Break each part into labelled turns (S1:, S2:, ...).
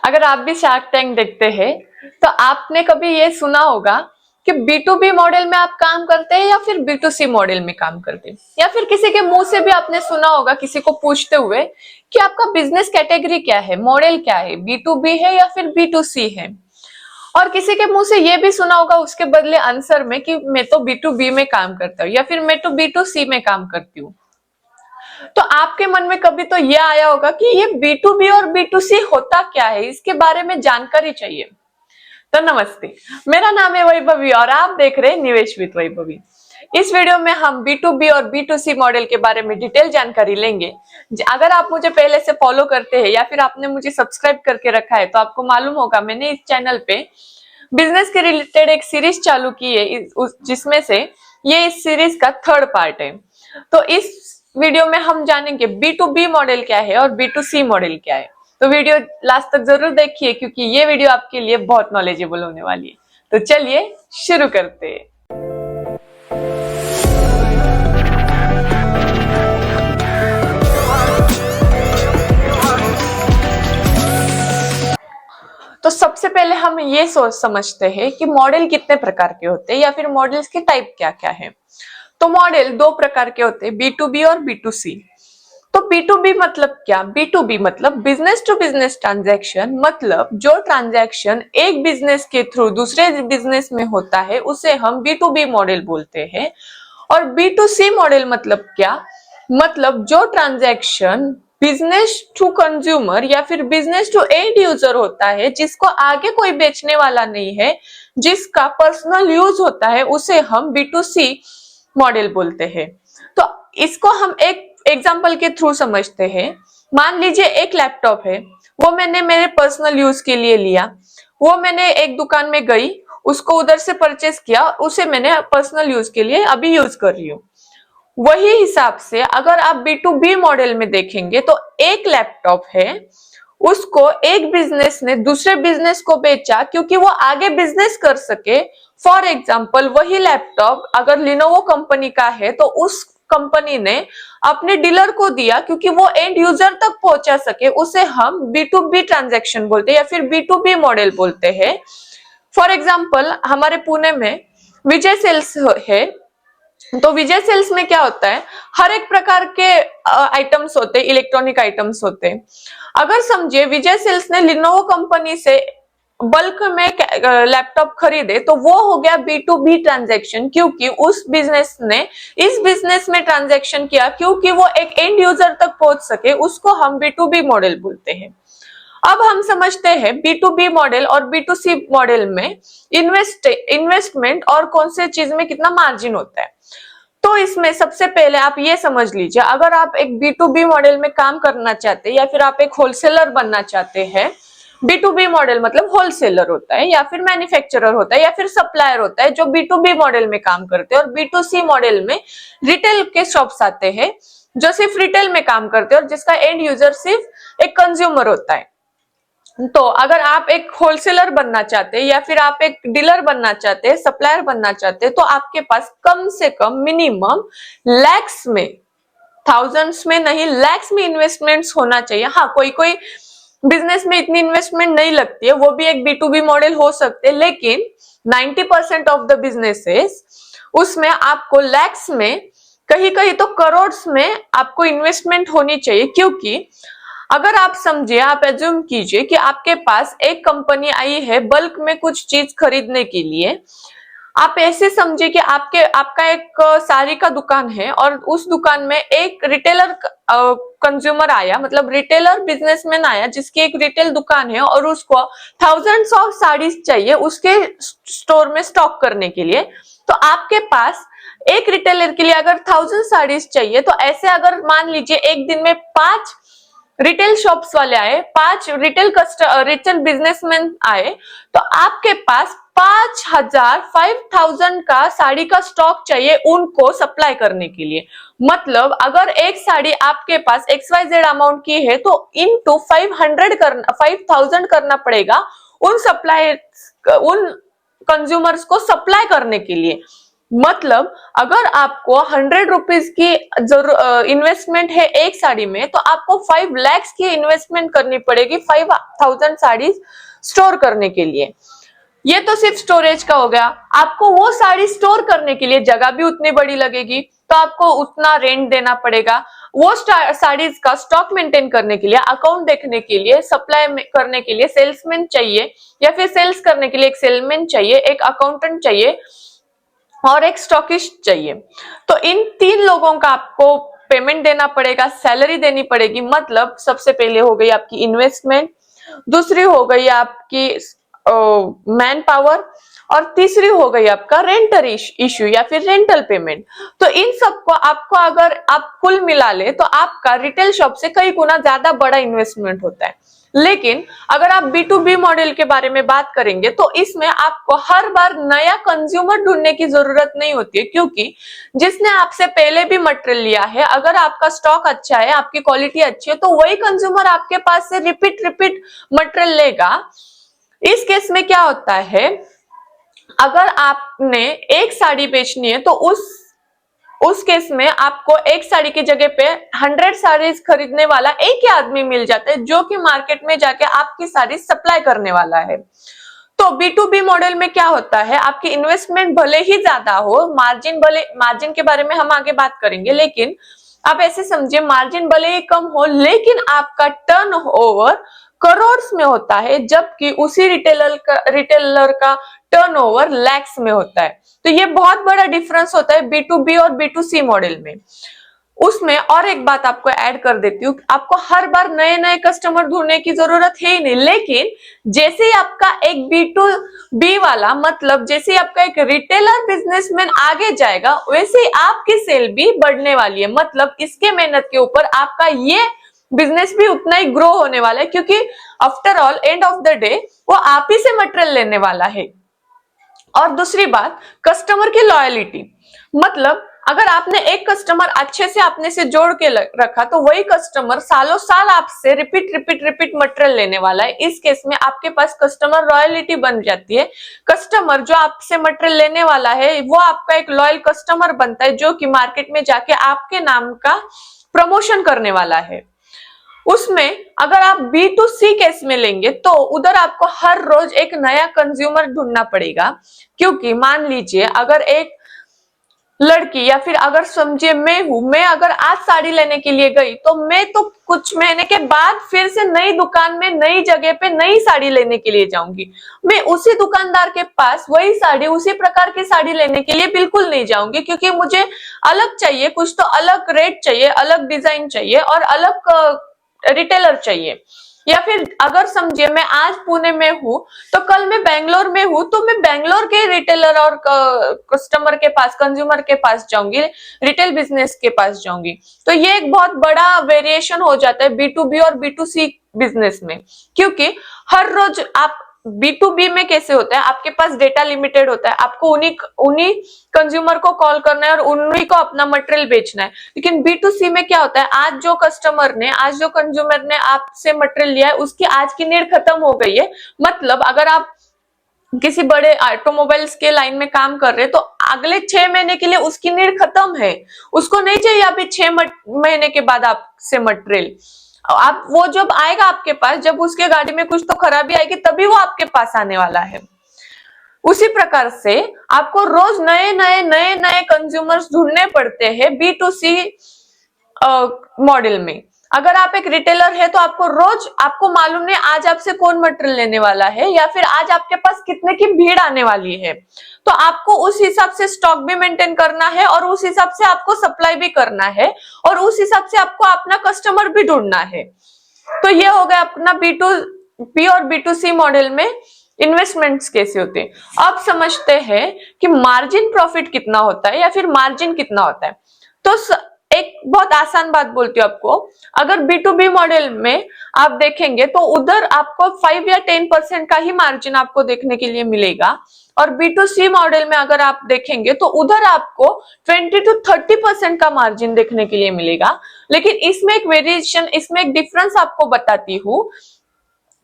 S1: अगर आप भी शार्क टैंक देखते हैं तो आपने कभी ये सुना होगा कि B2B मॉडल में आप काम करते हैं या फिर B2C मॉडल में काम करते हैं, या फिर किसी के मुंह से भी आपने सुना होगा किसी को पूछते हुए कि आपका बिजनेस कैटेगरी क्या है, मॉडल क्या है, B2B है या फिर B2C है। और किसी के मुंह से ये भी सुना होगा उसके बदले आंसर में कि मैं तो B2B में काम करता हूँ या फिर मैं तो B2C में काम करती हूँ। तो आपके मन में कभी तो ये आया होगा कि ये B2B और B2C होता क्या है, इसके बारे में जानकारी चाहिए। तो नमस्ते, मेरा नाम है वैभवी और आप देख रहे हैं निवेश विद वैभवी। इस वीडियो में हम B2B और B2C मॉडल के बारे में डिटेल जानकारी लेंगे। अगर आप मुझे पहले से फॉलो करते हैं या फिर आपने मुझे सब्सक्राइब करके रखा है तो आपको मालूम होगा मैंने इस चैनल पे बिजनेस के रिलेटेड एक सीरीज चालू की है, जिसमें से ये इस सीरीज का थर्ड पार्ट है। तो इस वीडियो में हम जानेंगे B2B मॉडल क्या है और B2C मॉडल क्या है। तो वीडियो लास्ट तक जरूर देखिए क्योंकि ये वीडियो आपके लिए बहुत नॉलेजेबल होने वाली है। तो चलिए शुरू करते हैं। तो सबसे पहले हम ये सोच समझते हैं कि मॉडल कितने प्रकार के होते हैं या फिर मॉडल्स के टाइप क्या क्या है। तो मॉडल दो प्रकार के होते हैं, B2B और B2C। तो B2B मतलब क्या? B2B मतलब बिजनेस टू बिजनेस ट्रांजैक्शन, मतलब जो ट्रांजैक्शन एक बिजनेस के थ्रू दूसरे बिजनेस में होता है उसे हम B2B मॉडल बोलते हैं। और B2C मॉडल मतलब क्या? मतलब जो ट्रांजैक्शन बिजनेस टू कंज्यूमर या फिर बिजनेस टू एंड यूजर होता है, जिसको आगे कोई बेचने वाला नहीं है, जिसका पर्सनल यूज होता है, उसे हम B2C मॉडल बोलते हैं। तो इसको हम एक एग्जाम्पल के थ्रू समझते हैं। मान लीजिए एक लैपटॉप है, वो मैंने मेरे पर्सनल यूज के लिए लिया, वो मैंने एक दुकान में गई, उसको उधर से परचेस किया, उसे मैंने पर्सनल यूज के लिए अभी यूज कर रही हूँ। वही हिसाब से अगर आप B2B मॉडल में देखेंगे तो एक लैपटॉप है, उसको एक बिजनेस ने दूसरे बिजनेस को बेचा क्योंकि वो आगे बिजनेस कर सके। फॉर एग्जाम्पल वही लैपटॉप अगर लिनोवो कंपनी का है तो उस कंपनी ने अपने डीलर को दिया क्योंकि वो एंड यूजर तक पहुंचा सके, उसे हम B2B ट्रांजैक्शन बोलते हैं या फिर B2B मॉडल बोलते हैं। फॉर एग्जाम्पल हमारे पुणे में विजय सेल्स है, तो विजय सेल्स में क्या होता है, हर एक प्रकार के आइटम्स होते हैं, इलेक्ट्रॉनिक आइटम्स होते हैं। अगर समझिए विजय सेल्स ने लिनोवो कंपनी से बल्क में लैपटॉप खरीदे तो वो हो गया B2B ट्रांजैक्शन, क्योंकि उस बिजनेस ने इस बिजनेस में ट्रांजैक्शन किया क्योंकि वो एक एंड यूजर तक पहुंच सके, उसको हम B2B मॉडल बोलते हैं। अब हम समझते हैं B2B मॉडल और B2C मॉडल में इन्वेस्टमेंट और कौन से चीज में कितना मार्जिन होता है। तो इसमें सबसे पहले आप ये समझ लीजिए, अगर आप एक B2B मॉडल में काम करना चाहते हैं या फिर आप एक होलसेलर बनना चाहते हैं, B2B मॉडल मतलब होलसेलर होता है या फिर मैन्युफैक्चरर होता है या फिर सप्लायर होता है जो B2B मॉडल में काम करते हैं। और B2C मॉडल में रिटेल के शॉप्स आते हैं जो सिर्फ रिटेल में काम करते हैं और जिसका एंड यूजर सिर्फ एक कंज्यूमर होता है। तो अगर आप एक होलसेलर बनना चाहते हैं या फिर आप एक डीलर बनना चाहते हैं, सप्लायर बनना चाहते हैं, तो आपके पास कम से कम मिनिमम लैक्स में, थाउजेंड्स में नहीं, लैक्स में इन्वेस्टमेंट्स होना चाहिए। हाँ, कोई कोई बिजनेस में इतनी इन्वेस्टमेंट नहीं लगती है, वो भी एक B2B मॉडल हो सकते हैं, लेकिन 90% ऑफ द बिजनेसेस उसमें आपको लैक्स में, कहीं कहीं तो करोड़ में आपको इन्वेस्टमेंट होनी चाहिए। क्योंकि अगर आप समझिए, आप एज्यूम कीजिए कि आपके पास एक कंपनी आई है बल्क में कुछ चीज खरीदने के लिए। आप ऐसे समझिए कि आपका एक साड़ी का दुकान है और उस दुकान में एक रिटेलर कंज्यूमर आया, मतलब रिटेलर बिजनेसमैन आया जिसकी एक रिटेल दुकान है और उसको थाउजेंड्स ऑफ साड़ीज चाहिए उसके स्टोर में स्टॉक करने के लिए। तो आपके पास एक रिटेलर के लिए अगर 1000 साड़ीज चाहिए, तो ऐसे अगर मान लीजिए एक दिन में 5 रिटेल शॉप्स वाले आए, 5 रिटेल बिजनेसमैन आए, तो आपके पास 5000 का साड़ी का स्टॉक चाहिए उनको सप्लाई करने के लिए। मतलब अगर एक साड़ी आपके पास XYZ अमाउंट की है तो इनटू 5000 करना पड़ेगा उन कंज्यूमर्स को सप्लाई करने के लिए। मतलब अगर आपको 100 रुपीज की इन्वेस्टमेंट है एक साड़ी में, तो आपको 5 लाख की इन्वेस्टमेंट करनी पड़ेगी 5000 साड़ी स्टोर करने के लिए। ये तो सिर्फ स्टोरेज का हो गया। आपको वो साड़ी स्टोर करने के लिए जगह भी उतनी बड़ी लगेगी, तो आपको उतना रेंट देना पड़ेगा। वो साड़ीज का स्टॉक मेंटेन करने के लिए, अकाउंट देखने के लिए, सप्लाई करने के लिए सेल्समैन चाहिए, या फिर सेल्स करने के लिए एक सेलमैन चाहिए, एक अकाउंटेंट चाहिए और एक स्टॉकिस्ट चाहिए। तो इन 3 लोगों का आपको पेमेंट देना पड़ेगा, सैलरी देनी पड़ेगी। मतलब सबसे पहले हो गई आपकी इन्वेस्टमेंट, दूसरी हो गई आपकी मैन पावर, और तीसरी हो गई आपका रेंटर इश्यू या फिर रेंटल पेमेंट। तो इन सबको आपको अगर आप कुल मिला ले तो आपका रिटेल शॉप से कई गुना ज्यादा बड़ा इन्वेस्टमेंट होता है। लेकिन अगर आप B2B मॉडल के बारे में बात करेंगे तो इसमें आपको हर बार नया कंज्यूमर ढूंढने की जरूरत नहीं होती है, क्योंकि जिसने आपसे पहले भी मटेरियल लिया है, अगर आपका स्टॉक अच्छा है, आपकी क्वालिटी अच्छी है, तो वही कंज्यूमर आपके पास से रिपीट मटेरियल लेगा। इस केस में क्या होता है, अगर आपने एक साड़ी बेचनी है तो उस केस में आपको एक साड़ी की जगह पे 100 साड़ीज खरीदने वाला एक ही आदमी मिल जाता है, जो कि मार्केट में जाके आपकी साड़ी सप्लाई करने वाला है। तो B2B मॉडल में क्या होता है, आपकी इन्वेस्टमेंट भले ही ज्यादा हो, मार्जिन के बारे में हम आगे बात करेंगे, लेकिन आप ऐसे समझिए मार्जिन भले ही कम हो, लेकिन आपका टर्नओवर करोड़ में होता है, जबकि उसी रिटेलर का टर्नओवर लैक्स में होता है। तो ये बहुत बड़ा डिफरेंस होता है B2B और B2C मॉडल में। उसमें और एक बात आपको ऐड कर देती हूँ, आपको हर बार नए नए कस्टमर ढूंढने की जरूरत है ही नहीं, लेकिन जैसे ही आपका एक B2B वाला, मतलब जैसे ही आपका एक रिटेलर बिजनेसमैन आगे जाएगा, वैसे ही आपकी सेल भी बढ़ने वाली है। मतलब इसके मेहनत के ऊपर आपका ये बिजनेस भी उतना ही ग्रो होने वाला है, क्योंकि after all end of the day वो आप ही से मटेरियल लेने वाला है। और दूसरी बात, कस्टमर की लॉयलिटी। मतलब अगर आपने एक कस्टमर अच्छे से आपने से जोड़ के रखा, तो वही कस्टमर सालों साल आपसे रिपीट मटेरियल लेने वाला है। इस केस में आपके पास कस्टमर लॉयलिटी बन जाती है। कस्टमर जो आपसे मटेरियल लेने वाला है, वो आपका एक लॉयल कस्टमर बनता है, जो कि मार्केट में जाके आपके नाम का प्रमोशन करने वाला है। उसमें अगर आप B2C केस में लेंगे तो उधर आपको हर रोज एक नया कंज्यूमर ढूंढना पड़ेगा, क्योंकि मान लीजिए अगर एक लड़की, या फिर अगर समझिए मैं अगर आज साड़ी लेने के लिए गई, तो मैं तो कुछ महीने के बाद फिर से नई दुकान में नई जगह पे नई साड़ी लेने के लिए जाऊंगी। मैं उसी दुकानदार के पास वही साड़ी, उसी प्रकार की साड़ी लेने के लिए बिल्कुल नहीं जाऊंगी, क्योंकि मुझे अलग चाहिए, कुछ तो अलग रेट चाहिए, अलग डिजाइन चाहिए और अलग रिटेलर चाहिए। या फिर अगर समझिए मैं आज पुणे में हूँ तो कल मैं बेंगलोर में हूँ, तो मैं बेंगलोर के रिटेलर और कस्टमर के पास, कंज्यूमर के पास जाऊंगी, रिटेल बिजनेस के पास जाऊंगी। तो ये एक बहुत बड़ा वेरिएशन हो जाता है B2B और B2C बिजनेस में, क्योंकि हर रोज आप B2B में कैसे होता है, आपके पास डेटा लिमिटेड होता है, आपको उन्हीं कंज्यूमर को कॉल करना है और उन्हीं को अपना मटेरियल बेचना है। लेकिन B2C में क्या होता है, आज जो कंज्यूमर ने आपसे मटेरियल लिया है, उसकी आज की नीड खत्म हो गई है। मतलब अगर आप किसी बड़े ऑटोमोबाइल्स के लाइन में काम कर रहे हैं, तो अगले 6 महीने के लिए उसकी नीड खत्म है, उसको नहीं चाहिए अभी 6 महीने के बाद आपसे मटेरियल। आप वो जब आएगा आपके पास, जब उसके गाड़ी में कुछ तो खराबी आएगी, तभी वो आपके पास आने वाला है। उसी प्रकार से आपको रोज नए कंज्यूमर्स ढूंढने पड़ते हैं B2C मॉडल में। अगर आप एक रिटेलर है तो आपको मालूम नहीं आज आपसे कौन मटेरियल लेने वाला है, या फिर आज आपके पास कितने की भीड़ आने वाली है। तो आपको उस हिसाब से स्टॉक भी मेंटेन करना है, और उस हिसाब से आपको सप्लाई भी करना है, और उस हिसाब से आपको अपना कस्टमर भी ढूंढना है। तो ये हो गया अपना B2B और B2C मॉडल में इन्वेस्टमेंट्स कैसे होते हैं। अब समझते हैं कि मार्जिन प्रॉफिट कितना होता है, या फिर मार्जिन कितना होता है। तो एक बहुत आसान बात बोलती हूँ आपको, अगर B2B मॉडल में आप देखेंगे तो उधर आपको 5 या 10% का ही मार्जिन आपको देखने के लिए मिलेगा, और B2C मॉडल में अगर आप देखेंगे तो उधर आपको 20 to 30% का मार्जिन देखने के लिए मिलेगा। लेकिन इसमें एक वेरिएशन, इसमें एक डिफरेंस आपको बताती हूँ।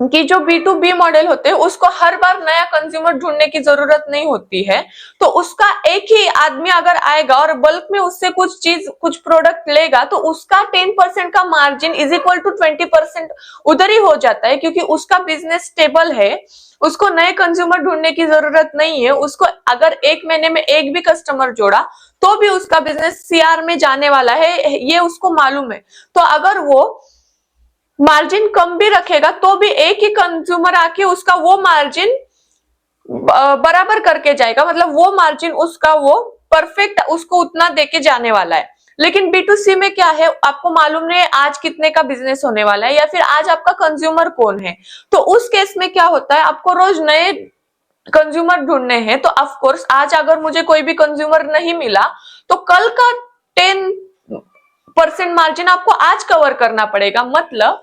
S1: कि जो B2B मॉडल होते हैं उसको हर बार नया कंज्यूमर ढूंढने की जरूरत नहीं होती है। तो उसका एक ही आदमी अगर आएगा और बल्क में उससे कुछ प्रोडक्ट लेगा तो उसका 10% का मार्जिन इज इक्वल टू 20% उधर ही हो जाता है, क्योंकि उसका बिजनेस स्टेबल है, उसको नए कंज्यूमर ढूंढने की जरूरत नहीं है। उसको अगर एक महीने में एक भी कस्टमर जोड़ा तो भी उसका बिजनेस CR में जाने वाला है, ये उसको मालूम है। तो अगर वो मार्जिन कम भी रखेगा तो भी एक ही कंज्यूमर आके उसका वो मार्जिन बराबर करके जाएगा, मतलब वो मार्जिन उसका वो परफेक्ट उसको उतना देके जाने वाला है। लेकिन B2C में क्या है, आपको मालूम नहीं है आज कितने का बिजनेस होने वाला है या फिर आज आपका कंज्यूमर कौन है। तो उस केस में क्या होता है, आपको रोज नए कंज्यूमर ढूंढने हैं। तो ऑफ कोर्स आज अगर मुझे कोई भी कंज्यूमर नहीं मिला तो कल का 10% मार्जिन आपको आज कवर करना पड़ेगा। मतलब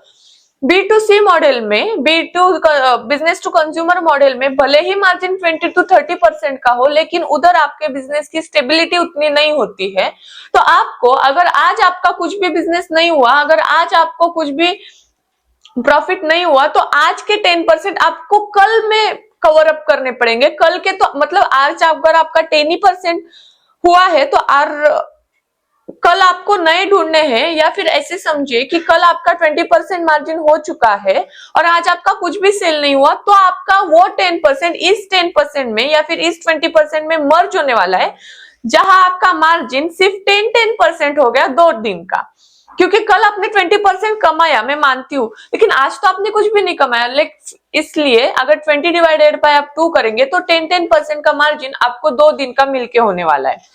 S1: B2C मॉडल में, बिजनेस टू कंज्यूमर मॉडल में भले ही मार्जिन 20 to 30% का हो, लेकिन उधर आपके बिजनेस की स्टेबिलिटी उतनी नहीं होती है। तो आपको अगर आज आपका कुछ भी बिजनेस नहीं हुआ, अगर आज आपको कुछ भी प्रॉफिट नहीं हुआ, तो आज के 10% आपको कल में कवर अप करने पड़ेंगे। कल के तो मतलब आज अगर आपका 10% हुआ है तो कल आपको नए ढूंढने हैं, या फिर ऐसे समझिए कि कल आपका 20% मार्जिन हो चुका है और आज आपका कुछ भी सेल नहीं हुआ, तो आपका वो 10% इस 10% में या फिर इस 20% में मर्ज होने वाला है, जहां आपका मार्जिन सिर्फ 10% हो गया 2 दिन का। क्योंकि कल आपने 20% कमाया, मैं मानती हूँ, लेकिन आज तो आपने कुछ भी नहीं कमाया। इसलिए अगर 20 डिवाइडेड बाय आप 2 करेंगे तो 10% का मार्जिन आपको 2 दिन का मिलके होने वाला है।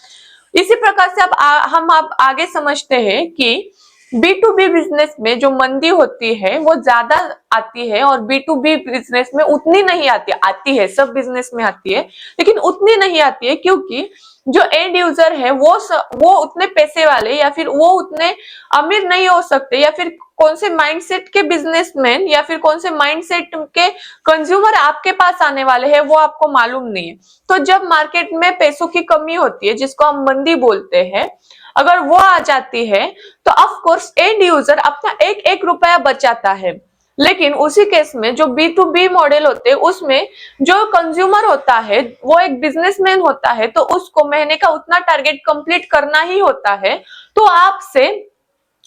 S1: इसी प्रकार से हम आप आगे समझते हैं कि B2B बिजनेस में जो मंदी होती है वो ज्यादा आती है और B2B बिजनेस में उतनी नहीं आती है, सब बिजनेस में आती है लेकिन उतनी नहीं आती है, क्योंकि जो एंड यूजर है वो उतने पैसे वाले या फिर वो उतने अमीर नहीं हो सकते, या फिर कौन से माइंडसेट के बिजनेसमैन या फिर कौन से माइंडसेट के कंज्यूमर आपके पास आने वाले हैं वो आपको मालूम नहीं है। तो जब मार्केट में पैसों की कमी होती है, जिसको हम मंदी बोलते हैं, अगर वो आ जाती है तो ऑफ कोर्स एंड यूजर अपना एक एक रुपया बचाता है। लेकिन उसी केस में जो B2B मॉडल होते हैं उसमें जो कंज्यूमर होता है वो एक बिजनेसमैन होता है, तो उसको महीने का उतना टारगेट कंप्लीट करना ही होता है। तो आपसे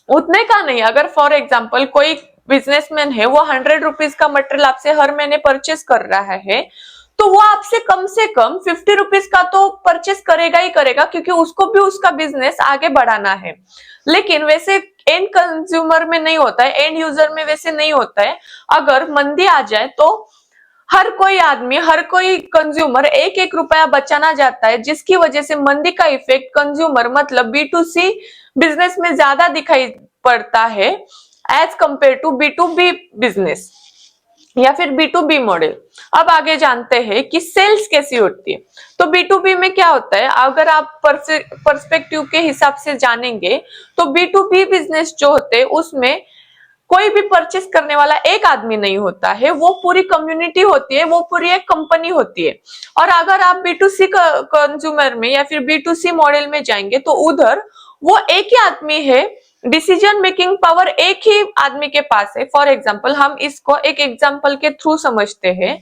S1: उतने का नहीं, अगर फॉर एग्जाम्पल कोई बिजनेसमैन है वो 100 रुपीज का मटेरियल आपसे हर महीने परचेस कर रहा है, तो वो आपसे कम से कम 50 रुपीज का तो परचेस करेगा ही करेगा, क्योंकि उसको भी उसका बिजनेस आगे बढ़ाना है। लेकिन वैसे एंड कंज्यूमर में नहीं होता है, एंड यूजर में वैसे नहीं होता है। अगर मंदी आ जाए तो हर कोई आदमी, हर कोई कंज्यूमर एक एक रुपया बचाना चाहता है, जिसकी वजह से मंदी का इफेक्ट कंज्यूमर मतलब B2C बिजनेस में ज्यादा दिखाई पड़ता है as compare to B2B business या फिर B2B मॉडल। अब आगे जानते हैं कि सेल्स कैसी होती है। तो B2B में क्या होता है, अगर आप पर्सपेक्टिव के हिसाब से जानेंगे तो B2B बिजनेस जो होते हैं उसमें कोई भी परचेस करने वाला एक आदमी नहीं होता है, वो पूरी कम्युनिटी होती है, वो पूरी एक कंपनी होती है। और अगर आप B2C कंज्यूमर में या फिर B2C मॉडल में जाएंगे तो उधर वो एक ही आदमी है, डिसीजन मेकिंग पावर एक ही आदमी के पास है। फॉर एग्जाम्पल हम इसको एक एग्जाम्पल के थ्रू समझते हैं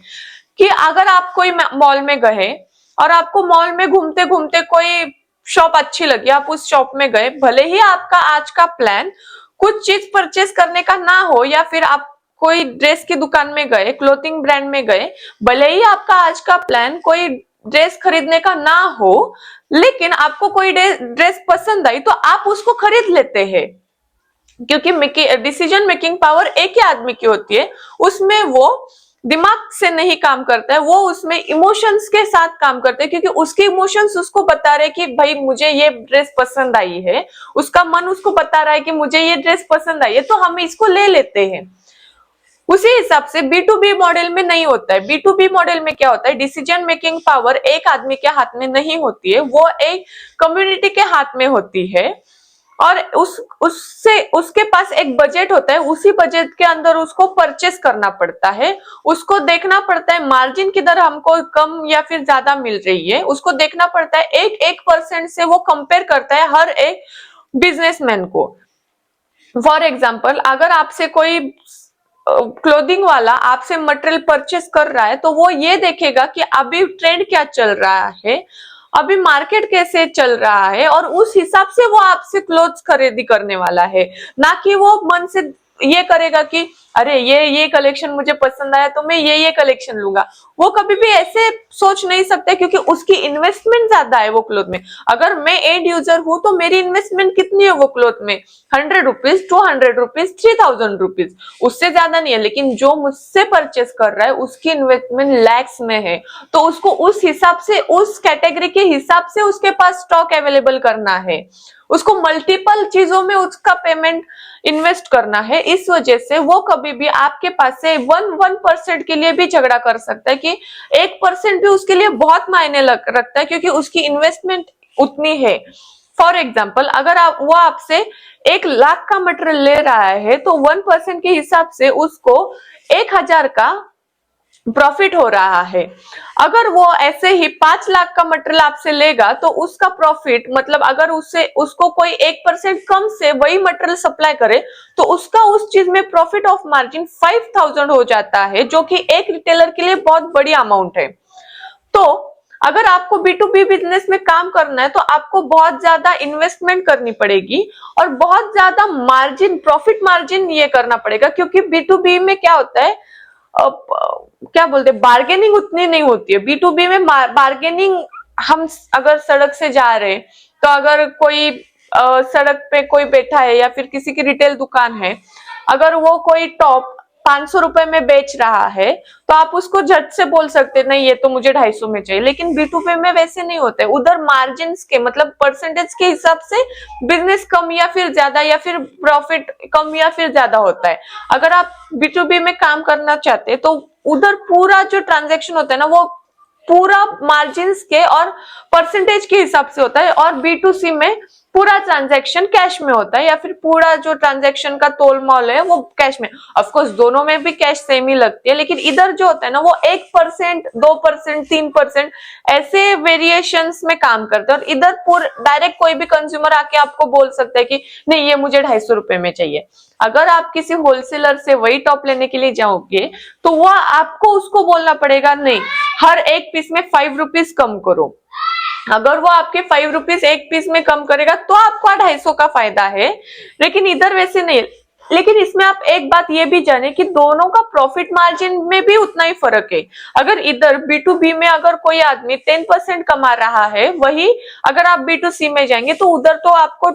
S1: कि अगर आप कोई मॉल में गए और आपको मॉल में घूमते घूमते कोई शॉप अच्छी लगी, आप उस शॉप में गए, भले ही आपका आज का प्लान कुछ चीज परचेस करने का ना हो, या फिर आप कोई ड्रेस की दुकान में गए, क्लोथिंग ब्रांड में गए, भले ही आपका आज का प्लान कोई ड्रेस खरीदने का ना हो, लेकिन आपको कोई ड्रेस पसंद आई तो आप उसको खरीद लेते हैं, क्योंकि डिसीजन मेकिंग पावर एक ही आदमी की होती है। उसमें वो दिमाग से नहीं काम करता है, वो उसमें इमोशंस के साथ काम करता है, क्योंकि उसके इमोशंस उसको बता रहे कि भाई मुझे ये ड्रेस पसंद आई है, उसका मन उसको बता रहा है कि मुझे ये ड्रेस पसंद आई है, तो हम इसको ले लेते हैं। उसी हिसाब से B2B मॉडल में नहीं होता है। B2B मॉडल में क्या होता है, डिसीजन मेकिंग पावर एक आदमी के हाथ में नहीं होती है, वो एक कम्युनिटी के हाथ में होती है। और उसके पास एक बजट होता है, उसी बजट के अंदर उसको परचेस करना पड़ता है, उसको देखना पड़ता है मार्जिन किधर हमको कम या फिर ज्यादा मिल रही है, उसको देखना पड़ता है, एक एक परसेंट से वो कंपेयर करता है हर एक बिजनेसमैन को। फॉर एग्जाम्पल अगर आपसे कोई क्लोथिंग वाला आपसे मटेरियल परचेस कर रहा है तो वो ये देखेगा कि अभी ट्रेंड क्या चल रहा है, अभी मार्केट कैसे चल रहा है, और उस हिसाब से वो आपसे क्लोथ्स खरीदी करने वाला है। ना कि वो मन से ये करेगा कि अरे ये कलेक्शन मुझे पसंद आया तो मैं ये कलेक्शन लूंगा। वो कभी भी ऐसे सोच नहीं सकते क्योंकि उसकी इन्वेस्टमेंट ज्यादा है वो क्लोथ में। अगर मैं एंड यूजर हूं तो मेरी इन्वेस्टमेंट कितनी है वो क्लोथ में, 100 रुपीज, 200 रुपीज, 3000 रुपीज, उससे ज्यादा नहीं है। लेकिन जो मुझसे परचेस कर रहा है उसकी इन्वेस्टमेंट लैक्स में है, तो उसको उस हिसाब से, उस कैटेगरी के हिसाब से उसके पास स्टॉक अवेलेबल करना है, उसको मल्टीपल चीजों में उसका पेमेंट इन्वेस्ट करना है। इस वजह से वो कभी भी आपके पास से 1% के लिए भी झगड़ा कर सकता है कि 1% भी उसके लिए बहुत मायने रखता है, क्योंकि उसकी इन्वेस्टमेंट उतनी है। फॉर एग्जाम्पल, अगर वो आपसे 1 लाख का मटेरियल ले रहा है तो 1% के हिसाब से उसको 1000 का प्रॉफिट हो रहा है। अगर वो ऐसे ही 5 लाख का मटेरियल आपसे लेगा तो उसका प्रॉफिट, मतलब अगर उसको कोई 1% कम से वही मटेरियल सप्लाई करे तो उसका उस चीज में प्रॉफिट ऑफ मार्जिन 5000 हो जाता है, जो कि एक रिटेलर के लिए बहुत बड़ी अमाउंट है। तो अगर आपको B2B बिजनेस में काम करना है तो आपको बहुत ज्यादा इन्वेस्टमेंट करनी पड़ेगी और बहुत ज्यादा मार्जिन, प्रॉफिट मार्जिन ये करना पड़ेगा, क्योंकि B2B में क्या होता है, क्या बोलते हैं, बार्गेनिंग उतनी नहीं होती है। B2B में बार्गेनिंग, हम अगर सड़क से जा रहे हैं तो अगर कोई सड़क पे कोई बैठा है या फिर किसी की रिटेल दुकान है, अगर वो कोई टॉप 500 रुपए में बेच रहा है तो आप उसको झट से बोल सकते नहीं ये तो मुझे 250 में चाहिए। लेकिन B2B में वैसे नहीं होते, उधर मार्जिन के, मतलब परसेंटेज के हिसाब से बिजनेस कम या फिर ज्यादा, या फिर प्रॉफिट कम या फिर ज्यादा होता है। अगर आप B2B में काम करना चाहते हैं तो उधर पूरा जो ट्रांजेक्शन होता है ना, वो पूरा मार्जिन के और परसेंटेज के हिसाब से होता है, और B2C में पूरा ट्रांजैक्शन कैश में होता है, या फिर पूरा जो ट्रांजैक्शन का तोल मोल है वो कैश में। ऑफ कोर्स दोनों में भी कैश सेम ही लगती है, लेकिन इधर जो होता है ना वो 1%, 2%, 3% ऐसे वेरिएशंस में काम करते हैं। और इधर डायरेक्ट कोई भी कंज्यूमर आके आपको बोल सकता है कि नहीं ये मुझे 250 रुपए में चाहिए। अगर आप किसी होलसेलर से वही टॉप लेने के लिए जाओगे तो वो आपको उसको बोलना पड़ेगा नहीं, हर एक पीस में 5 रुपीज कम करो। अगर वो आपके 5 रुपीज एक पीस में कम करेगा तो आपको 250 का फायदा है, लेकिन इधर वैसे नहीं। लेकिन इसमें आप एक बात ये भी जाने कि दोनों का प्रॉफिट मार्जिन में भी उतना ही फर्क है। अगर इधर B2B में अगर कोई आदमी 10% कमा रहा है, वही अगर आप B2C में जाएंगे तो उधर तो आपको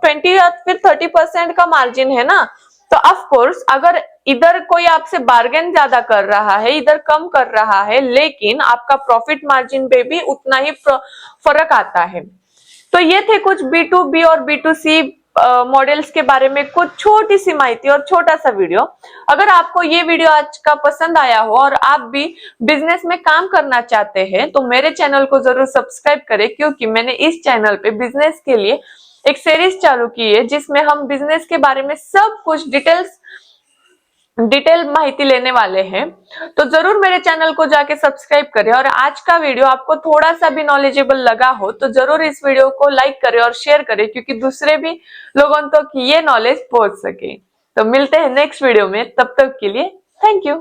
S1: 20 या फिर 30% का मार्जिन है ना। तो ऑफ कोर्स अगर इधर कोई आपसे बार्गेन ज्यादा कर रहा है, इधर कम कर रहा है, लेकिन आपका प्रॉफिट मार्जिन पे भी उतना ही फर्क आता है। तो ये थे कुछ B2B और B2C मॉडल्स के बारे में कुछ छोटी सी माहिती और छोटा सा वीडियो। अगर आपको ये वीडियो आज का पसंद आया हो और आप भी बिजनेस में काम करना चाहते हैं तो मेरे चैनल को जरूर सब्सक्राइब करें, क्योंकि मैंने इस चैनल पे बिजनेस के लिए एक सीरीज चालू की है जिसमें हम बिजनेस के बारे में सब कुछ डिटेल माहिती लेने वाले हैं। तो जरूर मेरे चैनल को जाके सब्सक्राइब करें, और आज का वीडियो आपको थोड़ा सा भी नॉलेजेबल लगा हो तो जरूर इस वीडियो को लाइक करें और शेयर करें, क्योंकि दूसरे भी लोगों तक ये नॉलेज पहुंच सके। तो मिलते हैं नेक्स्ट वीडियो में, तब तक के लिए थैंक यू।